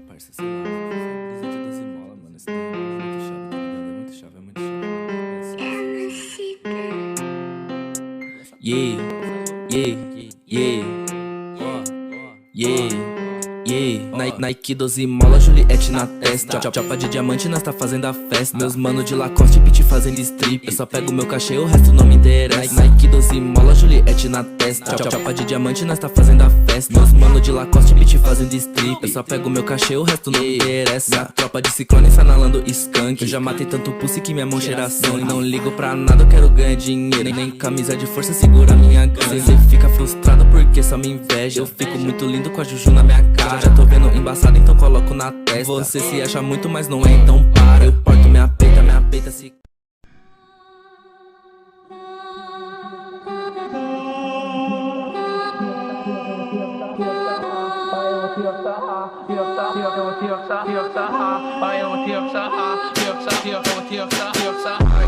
Parça, sei lá, mano. Brisa de 12 mola, mano. Esse daí é muito chave, é muito chave, é muito chave. Yeah, yeah, yeah, yeah. Nike 12 mola, Juliette na testa. Chapa de diamante, nós tá fazendo a festa. Meus mano de Lacoste, pit fazendo strip. Eu só pego meu cachê, o resto não me interessa. Nike 12 mola, Juliette na testa. Chapa de diamante, nós tá fazendo a festa. Meus mano de Lacoste, pit fazendo strip. Eu só pego meu cachê, o resto não me interessa. Minha tropa de ciclone sanalando skunk. Eu já matei tanto pussy que minha mão cheira sangue. Não ligo pra nada, eu quero ganhar dinheiro. Nem camisa de força segura minha grana. Cê fica frustrado porque só me inveja. Eu fico muito lindo com a juju na minha cara. Já tô vendo embaçado, então coloco na testa. Você se acha muito, mas não é, então para. Eu porto minha peita se... Vai,